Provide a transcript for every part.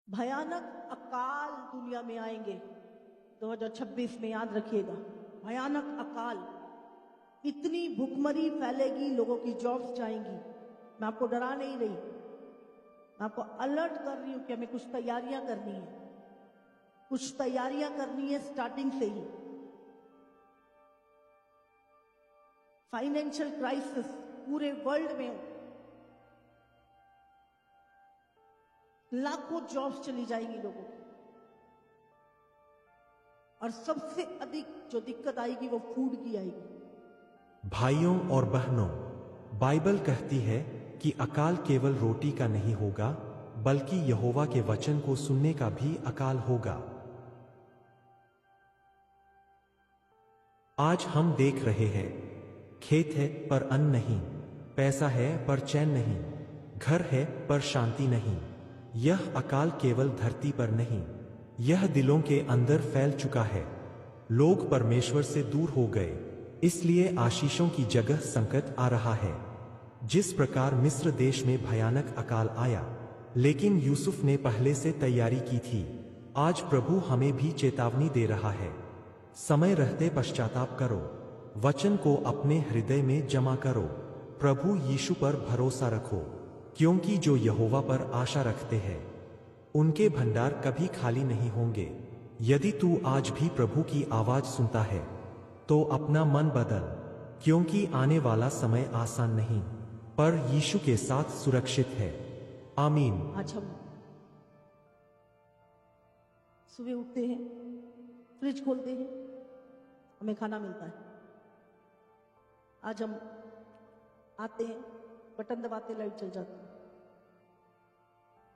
भयानक अकाल दुनिया में आएंगे 2026 में, याद रखिएगा। भयानक अकाल, इतनी भुखमरी फैलेगी, लोगों की जॉब्स जाएंगी। मैं आपको डरा नहीं रही, मैं आपको अलर्ट कर रही हूं कि हमें कुछ तैयारियां करनी है, कुछ तैयारियां करनी है स्टार्टिंग से ही। फाइनेंशियल क्राइसिस पूरे वर्ल्ड में, लाखों जॉब्स चली जाएंगी लोगों की, और सबसे अधिक जो दिक्कत आएगी वो फूड की आएगी। भाइयों और बहनों, बाइबल कहती है कि अकाल केवल रोटी का नहीं होगा, बल्कि यहोवा के वचन को सुनने का भी अकाल होगा। आज हम देख रहे हैं, खेत है पर अन्न नहीं, पैसा है पर चैन नहीं, घर है पर शांति नहीं। यह अकाल केवल धरती पर नहीं, यह दिलों के अंदर फैल चुका है। लोग परमेश्वर से दूर हो गए, इसलिए आशीषों की जगह संकट आ रहा है। जिस प्रकार मिस्र देश में भयानक अकाल आया, लेकिन यूसुफ ने पहले से तैयारी की थी, आज प्रभु हमें भी चेतावनी दे रहा है। समय रहते पश्चाताप करो, वचन को अपने हृदय में जमा करो, प्रभु यीशु पर भरोसा रखो, क्योंकि जो यहोवा पर आशा रखते हैं उनके भंडार कभी खाली नहीं होंगे। यदि तू आज भी प्रभु की आवाज सुनता है तो अपना मन बदल, क्योंकि आने वाला समय आसान नहीं, पर यीशु के साथ सुरक्षित है। आमीन। आज हम सुबह उठते हैं, फ्रिज खोलते हैं, हमें खाना मिलता है। आज हम आते हैं, बटन दबाते, लाइट चल जाती है।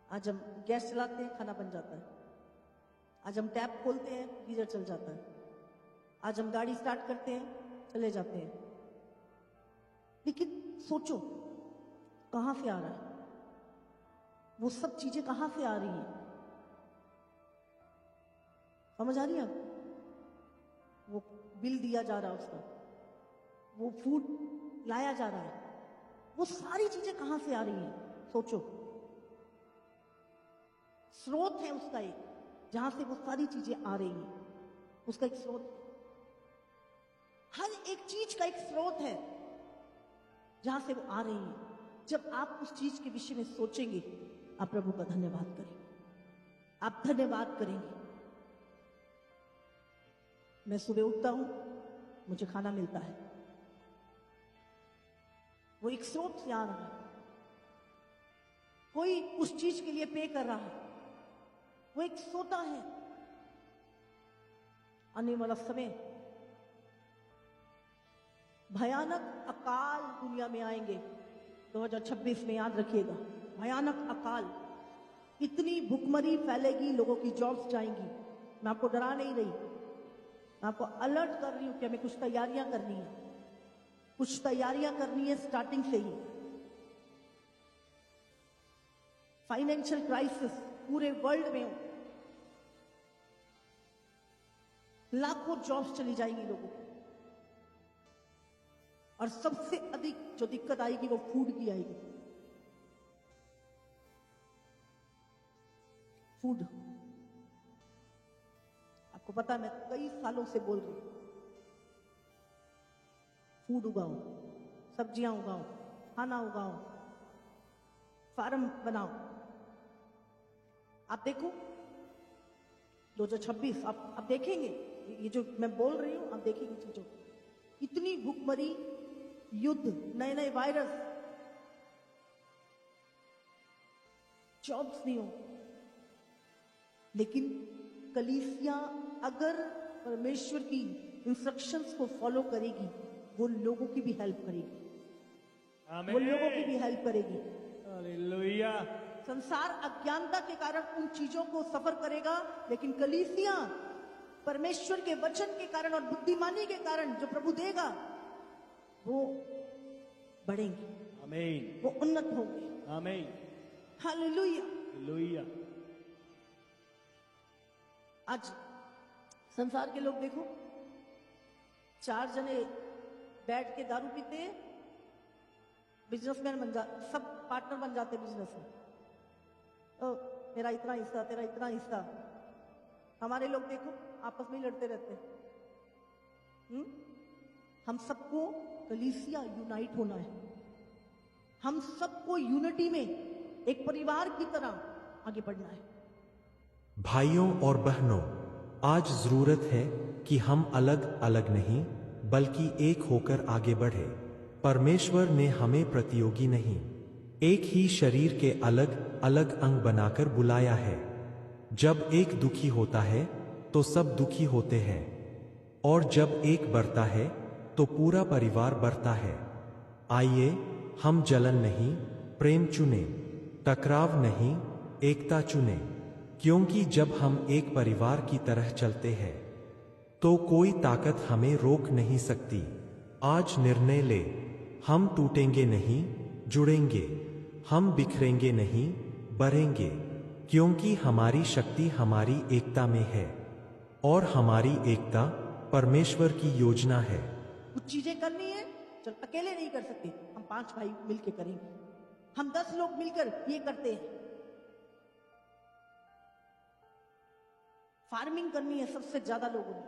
आज हम गैस चलाते हैं, खाना बन जाता है। आज हम टैप खोलते हैं, गीजर चल जाता है। आज हम गाड़ी स्टार्ट करते हैं, चले जाते हैं। लेकिन सोचो, कहां से आ रहा है वो सब चीजें, कहां से आ रही हैं? समझ आ रही है आपको? वो बिल दिया जा रहा है उसका, वो फूड लाया जा रहा है, वो सारी चीजें कहां से आ रही हैं? सोचो, स्रोत है उसका एक, जहां से वो सारी चीजें आ रही हैं, उसका एक स्रोत। हर एक चीज का एक स्रोत है जहां से वो आ रही है। जब आप उस चीज के विषय में सोचेंगे, आप प्रभु का धन्यवाद करेंगे, आप धन्यवाद करेंगे। मैं सुबह उठता हूं, मुझे खाना मिलता है, वो एक स्रोत से आ रहा है। कोई उस चीज के लिए पे कर रहा है, वो एक सोता है। आने वाला समय, भयानक अकाल दुनिया में आएंगे 2026 में, याद रखिएगा। भयानक अकाल, इतनी भुखमरी फैलेगी, लोगों की जॉब्स जाएंगी। मैं आपको डरा नहीं रही, मैं आपको अलर्ट कर रही हूं कि हमें कुछ तैयारियां करनी है, कुछ तैयारियां करनी है स्टार्टिंग से ही। फाइनेंशियल क्राइसिस पूरे वर्ल्ड में, लाखों जॉब्स चली जाएंगी लोगों की, और सबसे अधिक जो दिक्कत आएगी वो फूड की आएगी। फूड, आपको पता, मैं कई सालों से बोल रही हूं, फूड उगाओ, सब्जियां उगाओ, खाना उगाओ, फार्म बनाओ। आप देखो 2026, आप देखेंगे, ये जो मैं बोल रही हूं, आप देखेंगे चीजों, इतनी भुखमरी, युद्ध, नए नए वायरस, जॉब्स नहीं हो। लेकिन कलीसिया अगर परमेश्वर की इंस्ट्रक्शंस को फॉलो करेगी, वो लोगों की भी हेल्प करेगी, वो लोगों की भी हेल्प करेगी। हालेलुया। संसार अज्ञानता के कारण उन चीजों को सफर करेगा, लेकिन कलीसिया परमेश्वर के वचन के कारण और बुद्धिमानी के कारण जो प्रभु देगा, वो बढ़ेंगी, आमीन, वो उन्नत होंगे। आमीन, हालेलुया। हालेलुया। आज संसार के लोग देखो, 4 जने बैठ के दारू पीते हैं, बिजनेसमैन बन जा, सब पार्टनर बन जाते बिजनेस में। मेरा इतना हिस्सा, तेरा इतना हिस्सा। हमारे लोग देखो आपस में ही लड़ते रहते हैं। हम सबको कलीसिया यूनाइट होना है। हम सबको यूनिटी में एक परिवार की तरह आगे बढ़ना है। भाइयों और बहनों, आज जरूरत है कि हम अलग अलग नहीं बल्कि एक होकर आगे बढ़े। परमेश्वर ने हमें प्रतियोगी नहीं, एक ही शरीर के अलग अलग अंग बनाकर बुलाया है। जब एक दुखी होता है तो सब दुखी होते हैं, और जब एक बढ़ता है तो पूरा परिवार बढ़ता है। आइए हम जलन नहीं, प्रेम चुनें, टकराव नहीं, एकता चुनें, क्योंकि जब हम एक परिवार की तरह चलते हैं तो कोई ताकत हमें रोक नहीं सकती। आज निर्णय ले, हम टूटेंगे नहीं, जुड़ेंगे। हम बिखरेंगे नहीं, बढ़ेंगे, क्योंकि हमारी शक्ति हमारी एकता में है, और हमारी एकता परमेश्वर की योजना है। कुछ चीजें करनी है, चल अकेले नहीं कर सकते, हम 5 भाई मिलकर करेंगे। हम 10 लोग मिलकर ये करते हैं। फार्मिंग करनी है सबसे ज्यादा लोगों ने,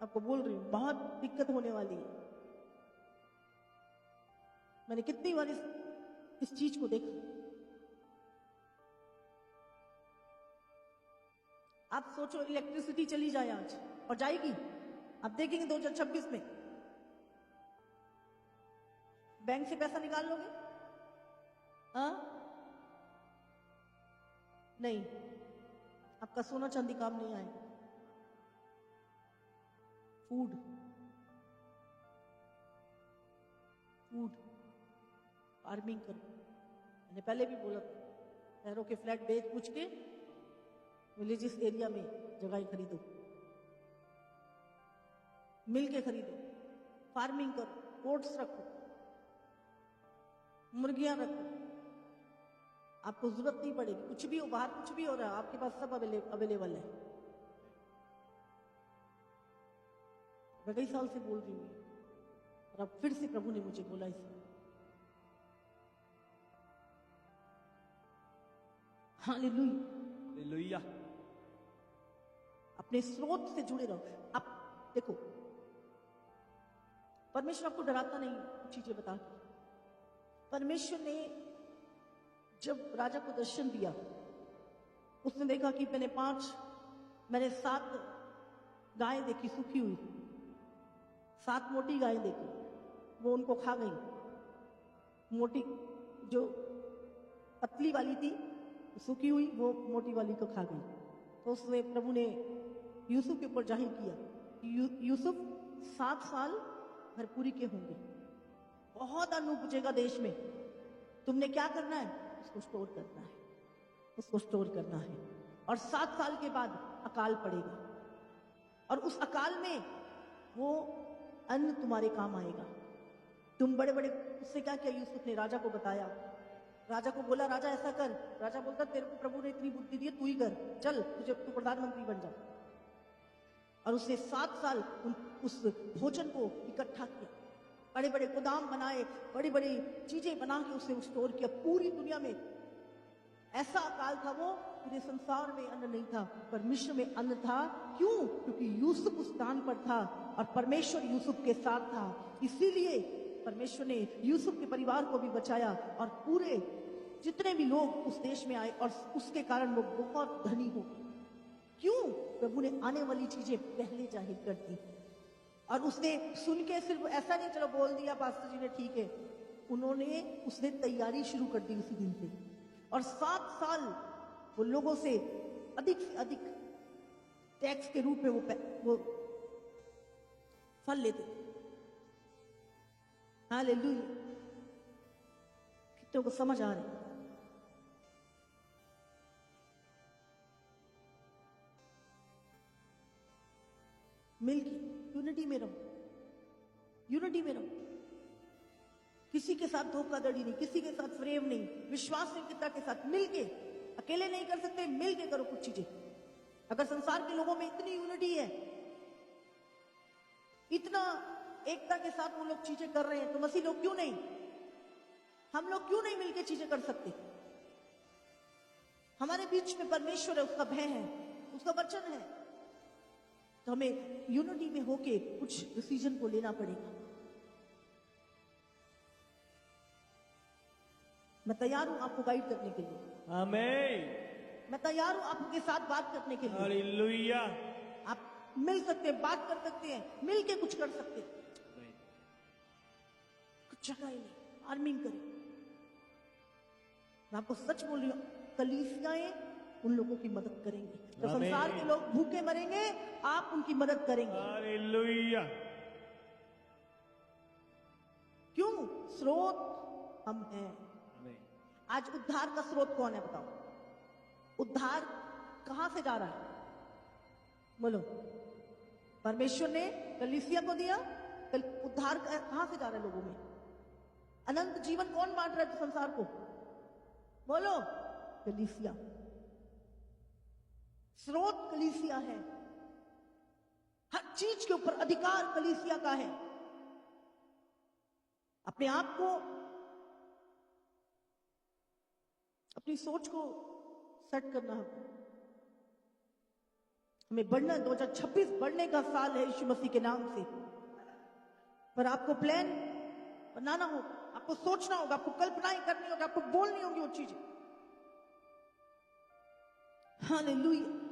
आपको बोल रही हूं बहुत दिक्कत होने वाली है। मैंने कितनी बार इस चीज को देखा। आप सोचो इलेक्ट्रिसिटी चली जाए आज, और जाएगी, आप देखेंगे 2026 में बैंक से पैसा निकाल लोगे? हाँ? नहीं, आपका सोना चांदी काम नहीं आएगा। फूड फार्मिंग करो। मैंने पहले भी बोला था, शहरों के फ्लैट बेच पूछ के विलेजेस एरिया में जगह खरीदो, मिल के खरीदो, फार्मिंग करो, ओट्स रखो, मुर्गियां रखो। आपको जरूरत नहीं पड़ेगी, कुछ भी हो, बाहर कुछ भी हो रहा है, आपके पास सब अवेलेबल है। मैं कई साल से बोल रही हूँ, और अब फिर से प्रभु ने मुझे बोला इसे। Hallelujah, hallelujah. अपने स्रोत से जुड़े रहो। आप देखो, परमेश्वर आपको डराता नहीं कुछ चीजें बता के। परमेश्वर ने जब राजा को दर्शन दिया, उसने देखा कि मैंने 7 गायें देखी सूखी हुई, 7 मोटी गायें देखी, वो उनको खा गई। मोटी जो पतली वाली थी सूखी हुई, वो मोटी वाली को खा गई। तो उसने प्रभु ने यूसुफ के ऊपर जाहिर किया कि यूसुफ 7 साल भरपूरी के होंगे, बहुत अन्न उपजेगा देश में। तुमने क्या करना है? उसको स्टोर करना है, उसको स्टोर करना है। और 7 साल के बाद अकाल पड़ेगा, और उस अकाल में वो अन्न तुम्हारे काम आएगा। तुम बड़े बड़े, उससे क्या किया यूसुफ ने? राजा को बताया, राजा को बोला राजा ऐसा कर। राजा बोलता तेरे को प्रभु ने इतनी बुद्धि दी है, तू ही कर, चल तू प्रधानमंत्री बन जा। और उसने 7 साल उस भोजन को इकट्ठा किया, बड़े बड़े गोदाम बनाए, बड़ी बड़ी चीजें बना के उसे स्टोर किया। पूरी दुनिया में ऐसा अकाल था, वो पूरे संसार में अन्न नहीं था, पर मिस्र में अन्न था। क्यों? क्योंकि यूसुफ उस स्थान पर था और परमेश्वर यूसुफ के साथ था। इसीलिए परमेश्वर ने यूसुफ के परिवार को भी बचाया, और पूरे जितने भी लोग उस देश में आए, और उसके कारण लोग बहुत धनी हो गए। क्यों? प्रभु ने आने वाली चीजें पहले जाहिर कर दी। और उसने सुन के सिर्फ ऐसा नहीं चलो बोल दिया पास्टर जी ने, ठीक है, उसने तैयारी शुरू कर दी उसी दिन से। और 7 साल वो लोगों से अधिक टैक्स के रूप में वो फल लेते थे। हालेलुया, कितनों को समझ आ रही? मिलके यूनिटी में रहो, यूनिटी में रहो। किसी के साथ धोखाधड़ी नहीं, किसी के साथ फ्रेम नहीं, विश्वासयोग्यता के साथ मिलके। अकेले नहीं कर सकते, मिलके करो कुछ चीजें। अगर संसार के लोगों में इतनी यूनिटी है, इतना एकता के साथ वो लोग चीजें कर रहे हैं, तो मसीह लोग क्यों नहीं? हम लोग क्यों नहीं मिलके चीजें कर सकते? हमारे बीच में परमेश्वर है, उसका भय है, उसका वचन है। तो हमें यूनिटी में होके कुछ डिसीजन को लेना पड़ेगा। मैं तैयार हूं आपको गाइड करने के लिए। आमीन। मैं तैयार हूं आपके साथ बात करने के लिए। हालेलुया। आप मिल सकते हैं, बात कर सकते हैं, मिल के कुछ कर सकते हैं। कुछ जगह ही नहीं, आर्मिंग करें। मैं आपको सच बोल रही हूं, कलीसियाएं उन लोगों की मदद करेंगे। जब आमीन। संसार के लोग भूखे मरेंगे, आप उनकी मदद करेंगे। हालेलुया। क्यों? स्रोत हम हैं। आमीन। आज उद्धार का स्रोत कौन है बताओ? उद्धार कहां से जा रहा है? बोलो। परमेश्वर ने कलीसिया को दिया। उद्धार कहां से जा रहा है लोगों में? अनंत जीवन कौन बांट रहा है संसार को? बोलो। कलीसिया। स्रोत कलीसिया है। हर चीज के ऊपर अधिकार कलीसिया का है। अपने आप को, अपनी सोच को सेट करना है। हमें बढ़ना, 2026 बढ़ने का साल है यीशु मसीह के नाम से। पर आपको प्लान बनाना होगा, आपको सोचना होगा, आपको कल्पनाएं करनी होगी, आपको बोलनी होगी वो चीजें। हालेलुया।